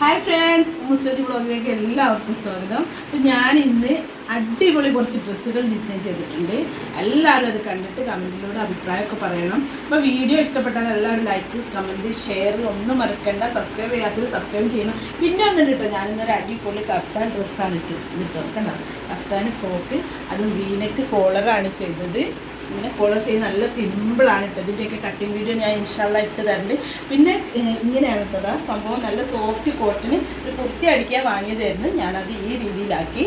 Hi friends, മുസ്ലിം ബ്ലോഗിലേക്ക് എല്ലാവർക്കും സ്വാഗതം. അപ്പോൾ ഞാൻ ഇന്ന് അടിപൊളി കുറച്ച് ഡ്രസ്സുകൾ ഡിസൈൻ ചെയ്തിട്ടുണ്ട്. എല്ലാവരും അത് കണ്ടിട്ട് കമൻറ്റിലൂടെ അഭിപ്രായമൊക്കെ പറയണം. അപ്പോൾ വീഡിയോ ഇഷ്ടപ്പെട്ടാൽ എല്ലാവരും ലൈക്ക്, കമൻറ്റ്, ഷെയർ ഒന്നും മറക്കണ്ട. സബ്സ്ക്രൈബ് ചെയ്യാത്തവർ സബ്സ്ക്രൈബ് ചെയ്യണം. പിന്നെ ഒന്നും കിട്ടും, ഞാനിന്നൊരു അടിപൊളി കഫ്താൻ ഡ്രസ്സാണ് ഇട്ടോ കണ്ടോ. കഫ്താൻ ഫ്രോക്ക്, അതും വീനക്ക് കോളറാണ് ചെയ്തത്. ഇങ്ങനെ കോളർ ചെയ്ത് നല്ല സിമ്പിളാണ് ഇട്ടത്. ഇതിൻ്റെയൊക്കെ കട്ടിങ് വീഡിയോ ഞാൻ ഇൻഷാല്ല ഇട്ട് തരുന്നുണ്ട്. പിന്നെ ഇങ്ങനെയാണ് ഇട്ടത് സംഭവം. നല്ല സോഫ്റ്റ് കോട്ടന് ഒരു കുർത്തി അടിക്കാൻ വാങ്ങിയതായിരുന്നു. ഞാനത് ഈ രീതിയിലാക്കി.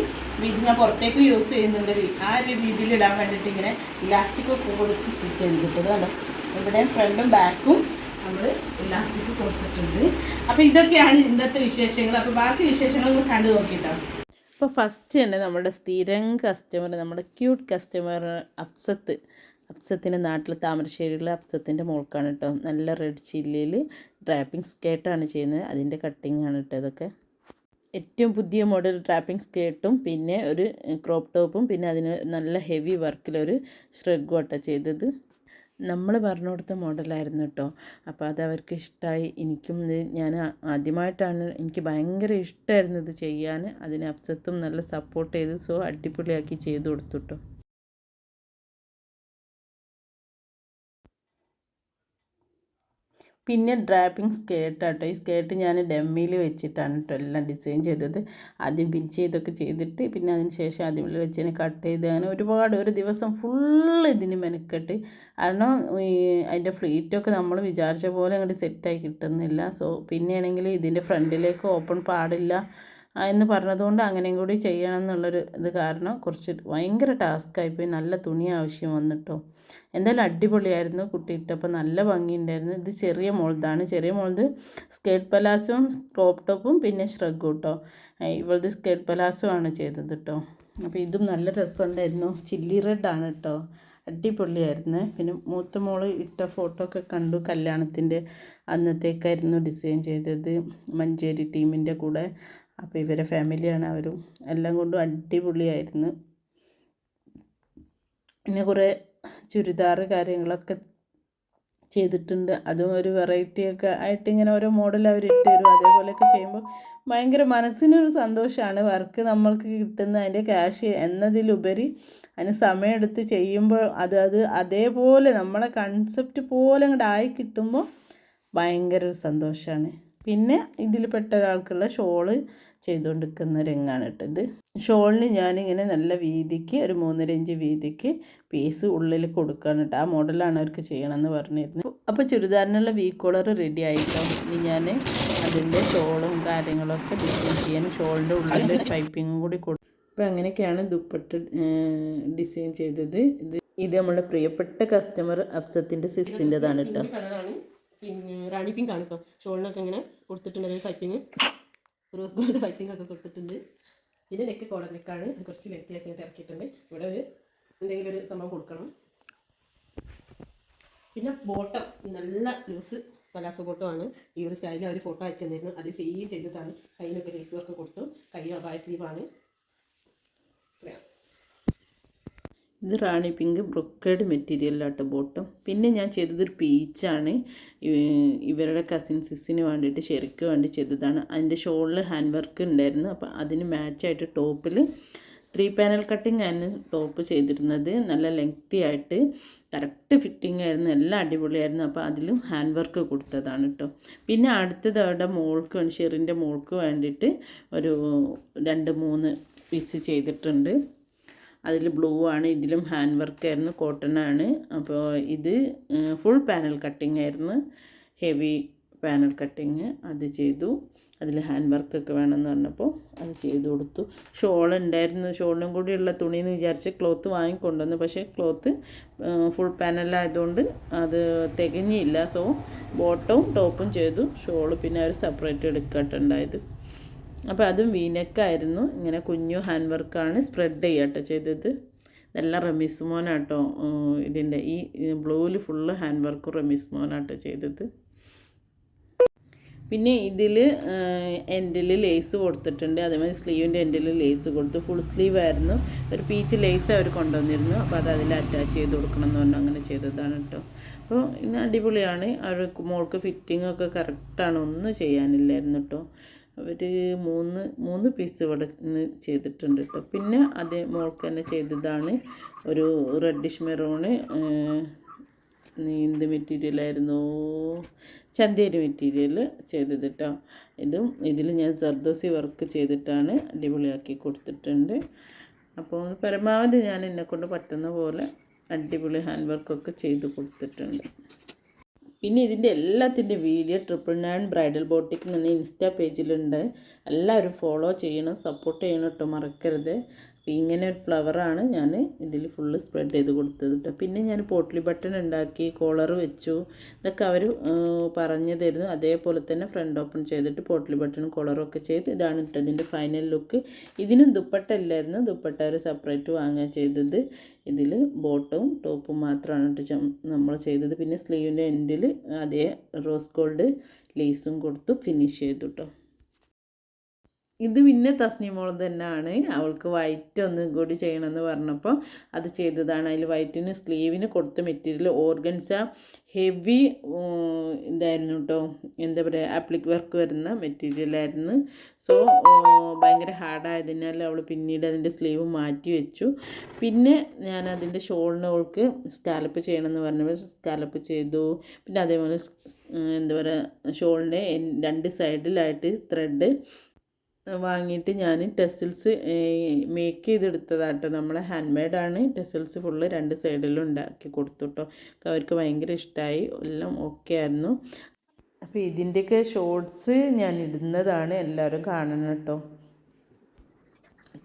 ഇത് ഞാൻ പുറത്തേക്ക് യൂസ് ചെയ്യുന്നുണ്ട്. ആ ഒരു രീതിയിൽ ഇടാൻ വേണ്ടിയിട്ട് ഇങ്ങനെ ഇലാസ്റ്റിക് ഒക്കെ കൊടുത്ത് സ്റ്റിച്ച് ചെയ്തിട്ടത് കണ്ടോ. ഇവിടെ ഫ്രണ്ടും ബാക്കും നമ്മൾ ഇലാസ്റ്റിക് കൊടുത്തിട്ടുണ്ട്. അപ്പോൾ ഇതൊക്കെയാണ് ഇന്നത്തെ വിശേഷങ്ങൾ. അപ്പോൾ ബാക്കി വിശേഷങ്ങൾ നമ്മൾ കണ്ടു നോക്കിയിട്ടോ. അപ്പോൾ ഫസ്റ്റ് തന്നെ നമ്മുടെ സ്ഥിരം കസ്റ്റമർ, നമ്മുടെ ക്യൂട്ട് കസ്റ്റമർ അഫ്സത്തിൻ്റെ നാട്ടിൽ താമരശ്ശേരിയിലെ അഫ്സത്തിൻ്റെ മോൾക്കാണ് കേട്ടോ. നല്ല റെഡ് ചില്ലിയിൽ ഡ്രാപ്പിംഗ് സ്കേർട്ടാണ് ചെയ്യുന്നത്. അതിൻ്റെ കട്ടിങ് ആണ് കേട്ടോ ഇതൊക്കെ. ഏറ്റവും പുതിയ മോഡൽ ഡ്രാപ്പിംഗ് സ്കേർട്ടും പിന്നെ ഒരു ക്രോപ്പ് ടോപ്പും പിന്നെ അതിന് നല്ല ഹെവി വർക്കിലൊരു ഷ്രഗും ആട്ടോ ചെയ്തത്. നമ്മൾ പറഞ്ഞു കൊടുത്ത മോഡലായിരുന്നു കേട്ടോ. അപ്പോൾ അത് അവർക്ക് ഇഷ്ടമായി. എനിക്കും ഞാൻ ആദ്യമായിട്ടാണ്, എനിക്ക് ഭയങ്കര ഇഷ്ടമായിരുന്നു ഇത് ചെയ്യാൻ. അതിന് അഫ്സത്തും നല്ല സപ്പോർട്ട് ചെയ്ത് അടിപൊളിയാക്കി ചെയ്ത് കൊടുത്തു കേട്ടോ. പിന്നെ ഡ്രാപ്പിംഗ് സ്കേർട്ടാട്ടോ. ഈ സ്കേർട്ട് ഞാൻ ഡമ്മിയിൽ വെച്ചിട്ടാണ് കേട്ടോ എല്ലാം ഡിസൈൻ ചെയ്തത്. ആദ്യം പിൻ ചെയ്തൊക്കെ ചെയ്തിട്ട് പിന്നെ അതിന് ശേഷം അതിൽ വെച്ചതിനെ കട്ട് ചെയ്ത് അങ്ങനെ ഒരു ദിവസം ഫുള്ള് ഇതിന് മെനക്കെട്ട്. കാരണം അതിൻ്റെ ഫ്ലീറ്റൊക്കെ നമ്മൾ വിചാരിച്ച പോലെ അങ്ങോട്ട് സെറ്റായി കിട്ടുന്നില്ല. പിന്നെയാണെങ്കിൽ ഇതിൻ്റെ ഫ്രണ്ടിലേക്ക് ഓപ്പൺ പാടില്ല എന്ന് പറഞ്ഞതുകൊണ്ട് അങ്ങനെയും കൂടി ചെയ്യണം എന്നുള്ളൊരു ഇത് കാരണം കുറച്ച് ഭയങ്കര ടാസ്ക്കായിപ്പോയി. നല്ല തുണി ആവശ്യം വന്നിട്ടോ. എന്തായാലും അടിപൊളിയായിരുന്നു. കുട്ടി ഇട്ടപ്പോൾ നല്ല ഭംഗിയുണ്ടായിരുന്നു. ഇത് ചെറിയ മോൾതാണ്. ചെറിയ മോളത് സ്കേർട്ട് പലാസോയും ക്രോപ്പ് ടോപ്പും പിന്നെ ഷ്രഗും കേട്ടോ. ഇവളത് സ്കേർട്ട് പലാസോ ആണ് ചെയ്തത് കേട്ടോ. അപ്പോൾ ഇതും നല്ല രസമുണ്ടായിരുന്നു. ചില്ലി റെഡാണ് കേട്ടോ. അടിപൊളിയായിരുന്നു. പിന്നെ മൂത്ത മോള് ഇട്ട ഫോട്ടോ ഒക്കെ കണ്ടു. കല്യാണത്തിൻ്റെ അന്നത്തേക്കായിരുന്നു ഡിസൈൻ ചെയ്തത്, മഞ്ചേരി ടീമിൻ്റെ കൂടെ. അപ്പോൾ ഇവരെ ഫാമിലിയാണ് അവരും. എല്ലാം കൊണ്ടും അടിപൊളിയായിരുന്നു. പിന്നെ കുറേ ചുരിദാർ കാര്യങ്ങളൊക്കെ ചെയ്തിട്ടുണ്ട്. അതും ഒരു വെറൈറ്റിയൊക്കെ ആയിട്ട് ഇങ്ങനെ ഓരോ മോഡൽ അവർ ഇട്ട് തരും. അതേപോലെയൊക്കെ ചെയ്യുമ്പോൾ ഭയങ്കര മനസ്സിനൊരു സന്തോഷമാണ്. വർക്ക് നമ്മൾക്ക് കിട്ടുന്ന അതിൻ്റെ ക്യാഷ് എന്നതിലുപരി അതിന് സമയമെടുത്ത് ചെയ്യുമ്പോൾ അത് അതേപോലെ നമ്മളെ കൺസെപ്റ്റ് പോലെ അങ്ങോട്ട് ആയി കിട്ടുമ്പോൾ ഭയങ്കര ഒരു സന്തോഷമാണ്. പിന്നെ ഇതിൽ പെട്ട ഒരാൾക്കുള്ള ഷോള് ചെയ്തുകൊണ്ടിരിക്കുന്ന രംഗാണ് കേട്ടത്. ഷോളിന് ഞാനിങ്ങനെ നല്ല വീതിക്ക് ഒരു 3.5 ഇഞ്ച് വീതിക്ക് പീസ് ഉള്ളിൽ കൊടുക്കുകയാണ് കേട്ടോ. ആ മോഡലാണ് അവർക്ക് ചെയ്യണമെന്ന് പറഞ്ഞിരുന്നു. അപ്പോൾ ചുരിദാറിനുള്ള വി കോളർ റെഡി ആയിട്ടോ. ഇനി ഞാൻ അതിൻ്റെ ഷോളും കാര്യങ്ങളൊക്കെ ഡിസൈൻ ചെയ്യാൻ ഷോളിൻ്റെ ഉള്ളിൽ ഒരു പൈപ്പിങ്ങും കൂടി കൊടുക്കും. അപ്പോൾ അങ്ങനെയൊക്കെയാണ് ദുപ്പട്ട് ഡിസൈൻ ചെയ്തത്. ഇത് നമ്മുടെ പ്രിയപ്പെട്ട കസ്റ്റമർ അഫ്സത്തിൻ്റെ സിസ്സിൻ്റെതാണ് കേട്ടോ. പിന്നെ റാണി പിങ്ക് ആണ് കേട്ടോ. ഷോളിനൊക്കെ ഇങ്ങനെ കൊടുത്തിട്ടുണ്ട് പൈപ്പിങ്, റോസ് ഗോൾഡ് പൈപ്പിംഗ് ഒക്കെ കൊടുത്തിട്ടുണ്ട്. ഇതിൻ്റെ നെക്ക് കോളർ നെക്കാണ്. കുറച്ച് ലെത്തിയാക്കി ഇറക്കിയിട്ടുണ്ട്. ഇവിടെ എന്തെങ്കിലും ഒരു സംഭവം കൊടുക്കണം. പിന്നെ ബോട്ടം നല്ല ലൂസ് പലാസോ ബോട്ടമാണ്. ഈ ഒരു സ്റ്റൈലിൽ അവർ ഫോട്ടോ അയച്ചു തന്നിരുന്നു. അത് സെയിം ചെയ്തതാണ്. കയ്യിലൊക്കെ ലേസ് വർക്ക് കൊടുത്തു. കൈ അബായ സ്ലീവാണ്. ഇത് റാണി പിങ്ക് ബ്രൊക്കേഡ് മെറ്റീരിയലാട്ടോ ബോട്ടം. പിന്നെ ഞാൻ ചെയ്തതൊരു പീച്ചാണ്. ഇവരുടെ കസിൻ സിസ്സിന് വേണ്ടിയിട്ട് ശരിക്ക് വേണ്ടി ചെയ്തതാണ്. അതിൻ്റെ ഷോളിൽ ഹാൻഡ് വർക്ക് ഉണ്ടായിരുന്നു. അപ്പോൾ അതിന് മാച്ചായിട്ട് ടോപ്പിൽ 3 പാനൽ കട്ടിങ് ആണ് ടോപ്പ് ചെയ്തിരുന്നത്. നല്ല ലെങ്തി ആയിട്ട് കറക്റ്റ് ഫിറ്റിംഗ് ആയിരുന്നു. എല്ലാം അടിപൊളിയായിരുന്നു. അപ്പോൾ അതിലും ഹാൻഡ് വർക്ക് കൊടുത്തതാണ് കേട്ടോ. പിന്നെ അടുത്തത് അവിടെ മോൾക്ക് ഷെറിൻ്റെ മോൾക്ക് വേണ്ടിയിട്ട് ഒരു 2-3 പീസ് ചെയ്തിട്ടുണ്ട്. അതിൽ ബ്ലൂ ആണ്. ഇതിലും ഹാൻഡ് വർക്കായിരുന്നു, കോട്ടൺ ആണ്. അപ്പോൾ ഇത് ഫുൾ പാനൽ കട്ടിങ് ആയിരുന്നു, ഹെവി പാനൽ കട്ടിങ്. അത് ചെയ്തു. അതിൽ ഹാൻഡ് വർക്കൊക്കെ വേണമെന്ന് പറഞ്ഞപ്പോൾ അത് ചെയ്തു കൊടുത്തു. ഷോൾ ഉണ്ടായിരുന്നു. ഷോളിനും കൂടിയുള്ള തുണിയെന്ന് വിചാരിച്ച് ക്ലോത്ത് വാങ്ങിക്കൊണ്ടുവന്നു. പക്ഷേ ക്ലോത്ത് ഫുൾ പാനലായതുകൊണ്ട് അത് തികഞ്ഞില്ല. ബോട്ടവും ടോപ്പും ചെയ്തു. ഷോള് പിന്നെ അവർ സെപ്പറേറ്റ് എടുക്കട്ടുണ്ടായത്. അപ്പോൾ അതും വീനെക്കായിരുന്നു. ഇങ്ങനെ കുഞ്ഞു ഹാൻഡ് വർക്കാണ്. സ്പ്രെഡ് ചെയ്യാട്ടോ ചെയ്തത്. ഇതെല്ലാം റമീസ് മോനാട്ടോ. ഇതിൻ്റെ ഈ ബ്ലൂവിൽ ഫുള്ള് ഹാൻഡ് വർക്കും റമീസ് മോനാട്ടോ ചെയ്തത്. പിന്നെ ഇതിൽ എൻഡിൽ ലേസ് കൊടുത്തിട്ടുണ്ട്. അതേമാതിരി സ്ലീവിൻ്റെ എൻഡിൽ ലേസ് കൊടുത്തു. ഫുൾ സ്ലീവ് ആയിരുന്നു. ഒരു പീച്ച് ലേസ് അവർ കൊണ്ടുവന്നിരുന്നു. അപ്പോൾ അത് അതിൽ അറ്റാച്ച് ചെയ്ത് കൊടുക്കണം എന്ന് പറഞ്ഞു അങ്ങനെ ചെയ്തതാണ് കേട്ടോ. അപ്പോൾ ഇന്ന് അടിപൊളിയാണ്. അവർ മോൾക്ക് ഫിറ്റിങ്ങൊക്കെ കറക്റ്റാണ്, ഒന്നും ചെയ്യാനില്ലായിരുന്നു കേട്ടോ. അവർ മൂന്ന് പീസ് ഇവിടെ നിന്ന് ചെയ്തിട്ടുണ്ട് കേട്ടോ. പിന്നെ അതേ മോൾക്ക് തന്നെ ചെയ്തതാണ് ഒരു റെഡിഷ് മെറൂണ്, എന്ത് മെറ്റീരിയലായിരുന്നു, ചന്തേരി മെറ്റീരിയൽ ചെയ്തത് കേട്ടോ. ഇതിൽ ഞാൻ സർദോസി വർക്ക് ചെയ്തിട്ടാണ് അടിപൊളിയാക്കി കൊടുത്തിട്ടുണ്ട്. അപ്പോൾ പരമാവധി ഞാൻ എന്നെക്കൊണ്ട് പറ്റുന്ന പോലെ അടിപൊളി ഹാൻഡ് വർക്കൊക്കെ ചെയ്ത് കൊടുത്തിട്ടുണ്ട്. പിന്നെ ഇതിൻ്റെ എല്ലാത്തിൻ്റെ വീഡിയോ 999 ബ്രൈഡൽ ബോട്ടിക് എന്ന ഇൻസ്റ്റാ പേജിലുണ്ട്. എല്ലാവരും ഫോളോ ചെയ്യണം, സപ്പോർട്ട് ചെയ്യണം കേട്ടോ, മറക്കരുത്. അപ്പോൾ ഇങ്ങനെ ഒരു ഫ്ലവറാണ് ഞാൻ ഇതിൽ ഫുള്ള് സ്പ്രെഡ് ചെയ്ത് കൊടുത്തത് കേട്ടോ. പിന്നെ ഞാൻ പോട്ട്ലി ബട്ടൺ ഉണ്ടാക്കി, കോളർ വെച്ചു, ഇതൊക്കെ അവർ പറഞ്ഞു തരുന്നു. അതേപോലെ തന്നെ ഫ്രണ്ട് ഓപ്പൺ ചെയ്തിട്ട് പോട്ട്ലി ബട്ടണും കോളറും ഒക്കെ ചെയ്ത് ഇതാണ് കേട്ടോ ഇതിൻ്റെ ഫൈനൽ ലുക്ക്. ഇതിനും ദുപ്പട്ട ഇല്ലായിരുന്നു, ദുപ്പട്ട ഒരു സെപ്പറേറ്റ് വാങ്ങുക ചെയ്തത്. ഇതിൽ ബോട്ടവും ടോപ്പും മാത്രമാണ് കേട്ടോ നമ്മൾ ചെയ്തത്. പിന്നെ സ്ലീവിൻ്റെ എൻഡിൽ അതേ റോസ് ഗോൾഡ് ലേസും കൊടുത്ത് ഫിനിഷ് ചെയ്തു കേട്ടോ. ഇത് പിന്നെ തസ്നിമോൾ തന്നെയാണ്, അവൾക്ക് വൈറ്റ് ഒന്നും കൂടി ചെയ്യണമെന്ന് പറഞ്ഞപ്പോൾ അത് ചെയ്തതാണ്. അതിൽ വൈറ്റിന് സ്ലീവിന് കൊടുത്ത മെറ്റീരിയൽ ഓർഗൻസ ഹെവി ഇതായിരുന്നു കേട്ടോ, എന്താ പറയുക, ആപ്ലിക് വർക്ക് വരുന്ന മെറ്റീരിയലായിരുന്നു. സോ ഭയങ്കര ഹാർഡായതിനാൽ അവൾ പിന്നീട് അതിൻ്റെ സ്ലീവ് മാറ്റി വെച്ചു. പിന്നെ ഞാൻ അതിൻ്റെ ഷോളിന് അവൾക്ക് സ്കാലപ്പ് ചെയ്യണമെന്ന് പറഞ്ഞപ്പോൾ സ്കാലപ്പ് ചെയ്തു. പിന്നെ അതേപോലെ എന്താ പറയുക, ഷോളിൻ്റെ 2 സൈഡിലായിട്ട് ത്രെഡ് വാങ്ങിയിട്ട് ഞാൻ ടെസിൽസ് മേക്ക് ചെയ്തെടുത്തതാട്ടോ. നമ്മളെ ഹാൻഡ് മെയ്ഡാണ്. ടെസിൽസ് ഫുള്ള് 2 സൈഡിലും ഉണ്ടാക്കി കൊടുത്തു കേട്ടോ. അവർക്ക് ഭയങ്കര ഇഷ്ടമായി, എല്ലാം ഓക്കെ ആയിരുന്നു. അപ്പോൾ ഇതിൻ്റെയൊക്കെ ഷോർട്സ് ഞാൻ ഇടുന്നതാണ്, എല്ലാവരും കാണണം കേട്ടോ.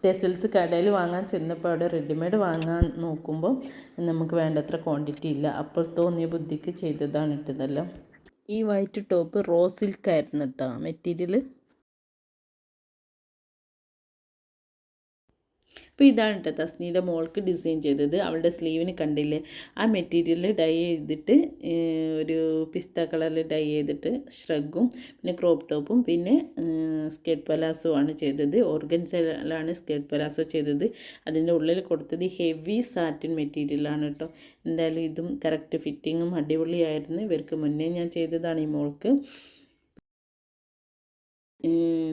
ടെസിൽസ് കടയിൽ വാങ്ങാൻ ചെന്നപ്പോൾ അവിടെ റെഡിമെയ്ഡ് വാങ്ങാൻ നോക്കുമ്പോൾ നമുക്ക് വേണ്ടത്ര ക്വാണ്ടിറ്റി ഇല്ല. അപ്പോൾ തോന്നിയ ബുദ്ധിക്ക് ചെയ്തതാണ് ഇട്ടതെല്ലാം. ഈ വൈറ്റ് ടോപ്പ് റോ സിൽക്കായിരുന്നു കേട്ടോ മെറ്റീരിയൽ. അപ്പോൾ ഇതാണ് കേട്ടോ തസ്നിയുടെ മോൾക്ക് ഡിസൈൻ ചെയ്തത്. അവളുടെ സ്ലീവിന് കണ്ടില്ലേ, ആ മെറ്റീരിയൽ ഡൈ ചെയ്തിട്ട് ഒരു പിസ്ത കളറിൽ ഡൈ ചെയ്തിട്ട് ഷ്രഗും പിന്നെ ക്രോപ്പ് ടോപ്പും പിന്നെ സ്കേർട്ട് പലാസോ ആണ് ചെയ്തത്. ഓർഗൻസയിലാണ് സ്കേർട്ട് പലാസോ ചെയ്തത്. അതിൻ്റെ ഉള്ളിൽ കൊടുത്തത് ഹെവി സാറ്റിൻ മെറ്റീരിയലാണ് കേട്ടോ. എന്തായാലും ഇതും കറക്റ്റ് ഫിറ്റിങ്ങും അടിപൊളിയായിരുന്നു. ഇവർക്ക് മുന്നേ ഞാൻ ചെയ്തതാണ് ഈ മോൾക്ക്.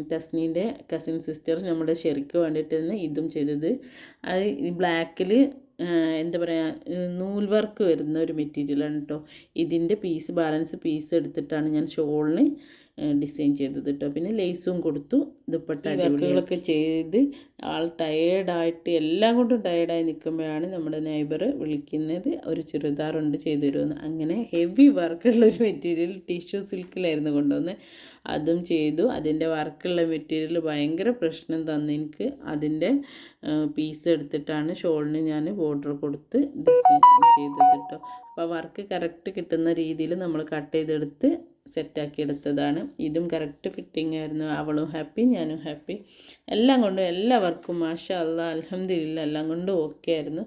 തസ്നീൻ്റെ കസിൻ സിസ്റ്റർ നമ്മുടെ ഷെറിക്ക് വേണ്ടിയിട്ട് തന്നെ ഇതും ചെയ്തത്. അത് ബ്ലാക്കിൽ എന്താ പറയുക, നൂൽ വർക്ക് വരുന്ന ഒരു മെറ്റീരിയലാണ് കേട്ടോ. ഇതിൻ്റെ ബാലൻസ് പീസ് എടുത്തിട്ടാണ് ഞാൻ ഷോളിന് ഡിസൈൻ ചെയ്തത് കേട്ടോ. പിന്നെ ലേസും കൊടുത്തു. ദുപ്പട്ട വർക്കുകളൊക്കെ ചെയ്ത് ആൾ ടയേർഡായിട്ട് എല്ലാം കൊണ്ടും ടയേർഡായി നിൽക്കുമ്പോഴാണ് നമ്മുടെ നെയ്ബർ വിളിക്കുന്നത്, ഒരു ചുരിദാറുണ്ട് ചെയ്തു തരുമെന്ന്. അങ്ങനെ ഹെവി വർക്കുള്ളൊരു മെറ്റീരിയൽ ടിഷ്യൂ സിൽക്കിലായിരുന്നു കൊണ്ടുവന്ന്, അതും ചെയ്തു. അതിൻ്റെ വർക്കുള്ള മെറ്റീരിയൽ ഭയങ്കര പ്രശ്നം തന്നു എനിക്ക്. അതിൻ്റെ പീസ് എടുത്തിട്ടാണ് ഷോളിന് ഞാൻ ബോർഡർ കൊടുത്ത് ഡിസൈൻ ചെയ്തത് കേട്ടോ. അപ്പോൾ വർക്ക് കറക്റ്റ് കിട്ടുന്ന രീതിയിൽ നമ്മൾ കട്ട് ചെയ്തെടുത്ത് സെറ്റാക്കി എടുത്തതാണ്. ഇതും കറക്റ്റ് ഫിറ്റിംഗ് ആയിരുന്നു. അവളും ഹാപ്പി, ഞാനും ഹാപ്പി. എല്ലാം കൊണ്ടും എല്ലാ വർക്കും മാഷാ അല്ലാഹ് അൽഹംദുലില്ലാ എല്ലാം കൊണ്ടും ഓക്കെ ആയിരുന്നു.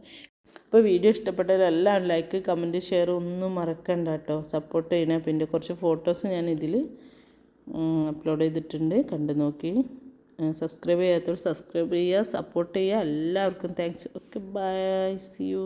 അപ്പോൾ വീഡിയോ ഇഷ്ടപ്പെട്ടാൽ എല്ലാവരും ലൈക്ക്, കമൻറ്റ്, ഷെയർ ഒന്നും മറക്കണ്ട കേട്ടോ. സപ്പോർട്ട് ചെയ്യണേ. പിന്നെ കുറച്ച് ഫോട്ടോസ് ഞാൻ ഇതിൽ അപ്ലോഡ് ചെയ്തിട്ടുണ്ട്, കണ്ടു നോക്കി. സബ്സ്ക്രൈബ് ചെയ്യാത്തവർ സബ്സ്ക്രൈബ് ചെയ്യുക, സപ്പോർട്ട് ചെയ്യുക. എല്ലാവർക്കും thanks. Okay, bye, see U.